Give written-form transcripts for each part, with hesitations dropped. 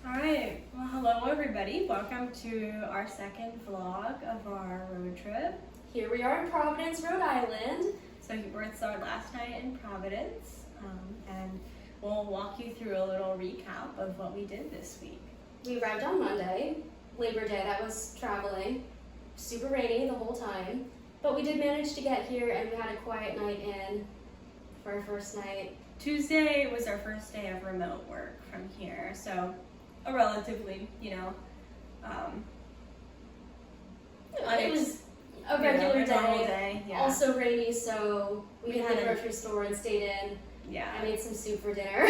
Alright, well hello everybody. Welcome to our second vlog of our road trip. Here we are in Providence, Rhode Island. So it's our last night in Providence, and we'll walk you through a little recap of what we did this week. We arrived on Monday, Labor Day. That was traveling. Super rainy the whole time. But we did manage to get here and we had a quiet night in for our first night. Tuesday was our first day of remote work from here, so a relatively, it was a regular day. Yeah. Also rainy, so we hit the grocery store and stayed in. Yeah. I made some soup for dinner.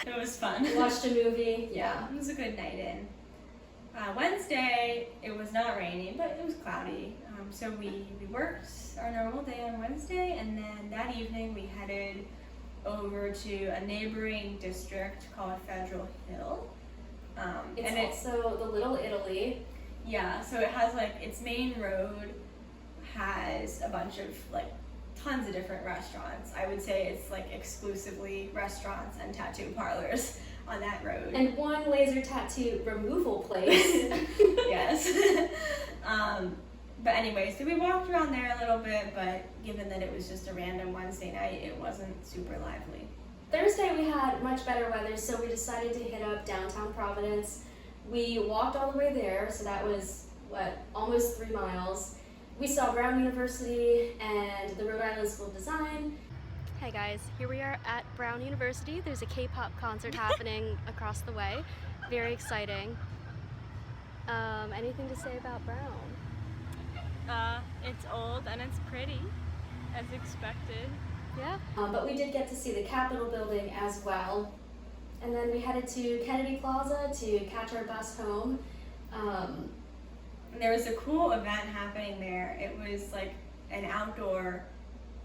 It was fun. We watched a movie. Yeah, it was a good night in. Wednesday, it was not rainy, but it was cloudy. So we worked our normal day on Wednesday, and then that evening we headed over to a neighboring district called Federal Hill. It's also the Little Italy. Yeah, so it has its main road has a bunch of tons of different restaurants. I would say it's exclusively restaurants and tattoo parlors on that road. And one laser tattoo removal place. Yes. But anyway, so we walked around there a little bit, but given that it was just a random Wednesday night, it wasn't super lively. Thursday we had much better weather, so we decided to hit up downtown Providence. We walked all the way there, so that was, almost 3 miles. We saw Brown University and the Rhode Island School of Design. Hey guys, here we are at Brown University. There's a K-pop concert happening across the way. Very exciting. Anything to say about Brown? It's old and it's pretty, as expected. Yeah? But we did get to see the Capitol building as well. And then we headed to Kennedy Plaza to catch our bus home. There was a cool event happening there. It was an outdoor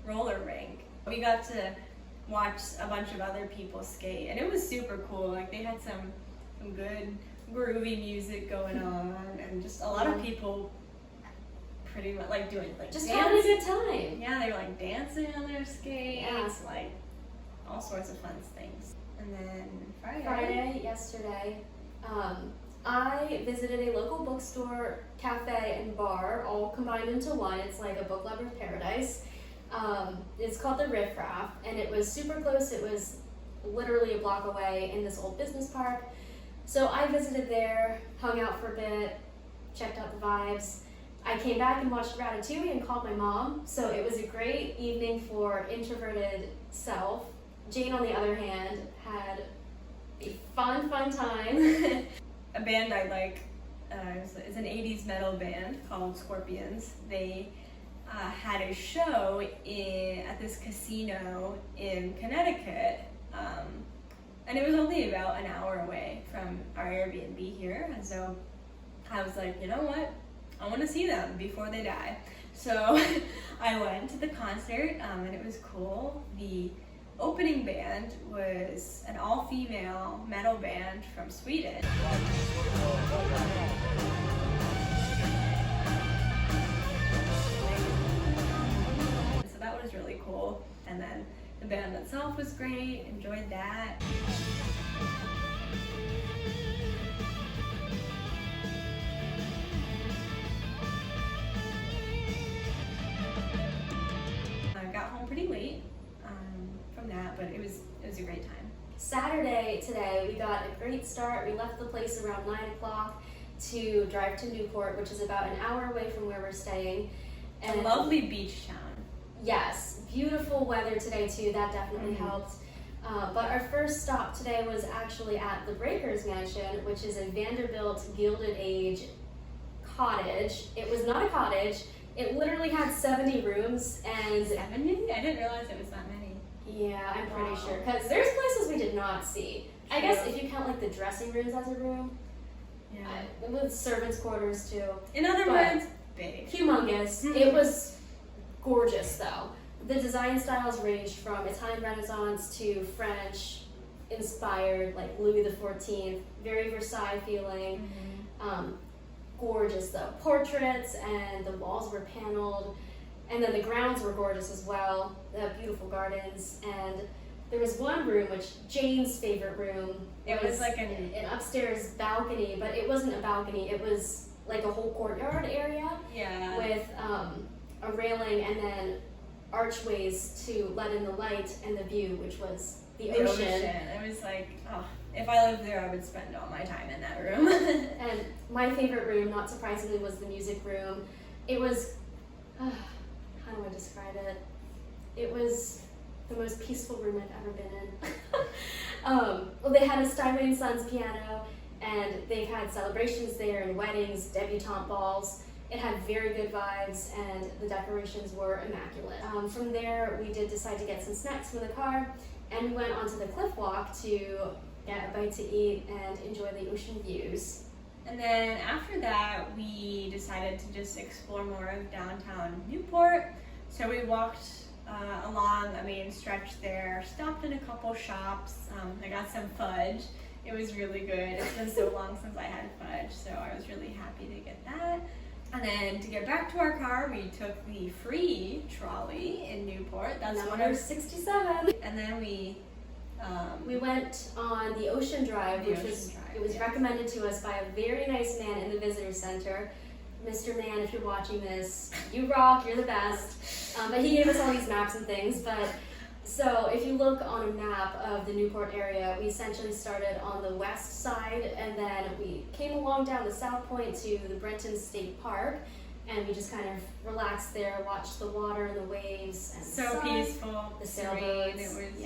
roller rink. We got to watch a bunch of other people skate, and it was super cool. They had some good groovy music going on, and just a lot of people pretty much doing Just dance. having a good time. Yeah, they were dancing on their skates, Yeah. all sorts of fun things. And then Yesterday, I visited a local bookstore, cafe, and bar, all combined into one. It's like a book lover's paradise. It's called the Riff Raff, and it was super close. It was literally a block away in this old business park. So I visited there, hung out for a bit, checked out the vibes. I came back and watched Ratatouille and called my mom. So it was a great evening for introverted self. Jane, on the other hand, had a fun time. A band I like is an 80s metal band called Scorpions. They had a show at this casino in Connecticut, and it was only about an hour away from our Airbnb here, and so I was like, you know what? I want to see them before they die. So I went to the concert, and it was cool. The opening band was an all-female metal band from Sweden. So that was really cool. And then the band itself was great, enjoyed that. I got home pretty late from that, but it was a great time. Saturday today, we got a great start. We left the place around 9 o'clock to drive to Newport, which is about an hour away from where we're staying. And a lovely beach town. Yes, beautiful weather today too. That definitely helped. But our first stop today was actually at the Breakers Mansion, which is a Vanderbilt Gilded Age cottage. It was not a cottage. It literally had 70 rooms and 70? I didn't realize it was that many. Yeah, I'm pretty sure. Because there's places we did not see. I guess if you count the dressing rooms as a room. Yeah. With servants' quarters too. In other words, big. Humongous. It was gorgeous though. The design styles ranged from Italian Renaissance to French inspired, Louis XIV, very Versailles feeling. Mm-hmm. Gorgeous though. Portraits, and the walls were paneled. And then the grounds were gorgeous as well, the beautiful gardens, and there was one room, which Jane's favorite room. It was like an upstairs balcony, but it wasn't a balcony, it was like a whole courtyard area with a railing and then archways to let in the light and the view, which was the ocean. It was like, oh, if I lived there, I would spend all my time in that room. And my favorite room, not surprisingly, was the music room. It was, how do I describe it? It was the most peaceful room I've ever been in. Well, they had a Steinway & Sons piano, and they've had celebrations there and weddings, debutante balls. It had very good vibes, and the decorations were immaculate. From there, we did decide to get some snacks from the car, and we went onto the cliff walk to get a bite to eat and enjoy the ocean views. And then after that, we decided to just explore more of downtown Newport. So we walked along a main stretch there, stopped in a couple shops. I got some fudge. It was really good. It's been so long since I had fudge, so I was really happy to get that. And then to get back to our car, we took the free trolley in Newport. That's number 67. And then we went on the Ocean Drive, which was recommended to us by a very nice man in the visitor center. Mr. Man, if you're watching this, you rock, you're the best. But he gave us all these maps and things. But so if you look on a map of the Newport area, we essentially started on the west side, and then we came along down the south point to the Brenton State Park, and we just kind of relaxed there, watched the water and the waves and so the sun, peaceful, the serene. sailboats. It was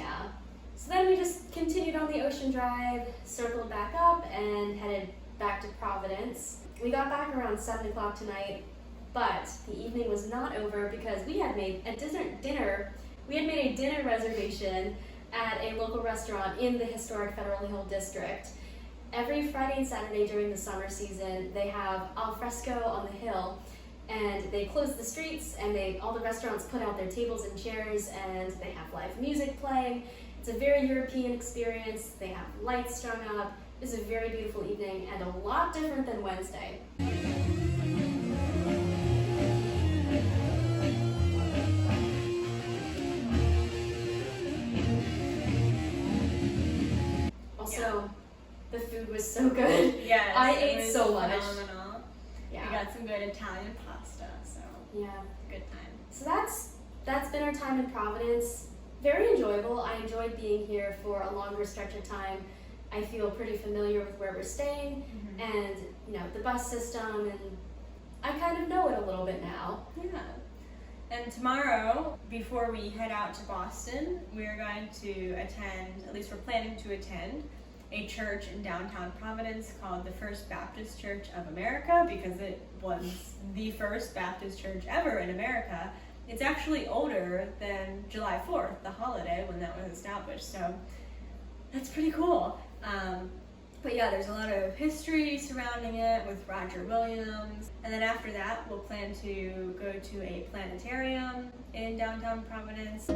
So then we just continued on the Ocean Drive, circled back up, and headed back to Providence. We got back around 7 o'clock tonight, but the evening was not over because we had made a dinner reservation at a local restaurant in the historic Federal Hill District. Every Friday and Saturday during the summer season, they have al fresco on the hill, and they close the streets, and all the restaurants put out their tables and chairs, and they have live music playing. It's a very European experience. They have lights strung up. It was a very beautiful evening and a lot different than Wednesday. Also, the food was so good. Yes, I ate so much. Phenomenal. Yeah. We got some good Italian pasta, so Yeah. good time. So that's been our time in Providence. Very enjoyable. I enjoyed being here for a longer stretch of time. I feel pretty familiar with where we're staying and the bus system, and I kind of know it a little bit now. Yeah. And tomorrow, before we head out to Boston, we're going to attend, at least we're planning to attend, a church in downtown Providence called the First Baptist Church of America, because it was the first Baptist church ever in America. It's actually older than July 4th, the holiday when that was established, so that's pretty cool. But yeah, there's a lot of history surrounding it with Roger Williams. And then after that, we'll plan to go to a planetarium in downtown Providence.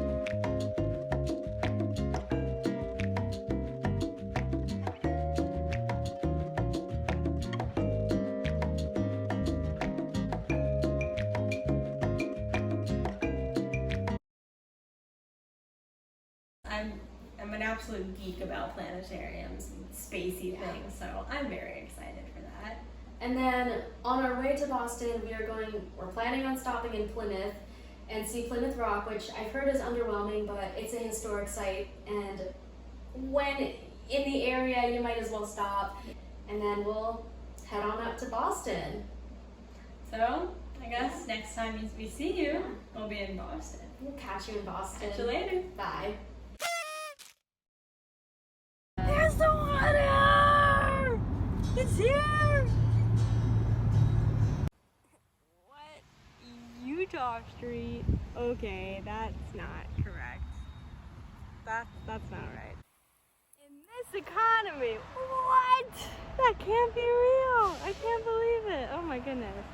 I'm an absolute geek about planetariums and spacey things, so I'm very excited for that. And then on our way to Boston, we're planning on stopping in Plymouth and see Plymouth Rock, which I've heard is underwhelming, but it's a historic site, and when in the area, you might as well stop. And then we'll head on up to Boston. So, I guess next time we see you, we'll be in Boston. We'll catch you in Boston. Catch you later. Bye. There's the water! It's here! What? Utah Street? Okay, that's not correct. That's not right. In this economy, what? That can't be real. I can't believe it. Oh my goodness.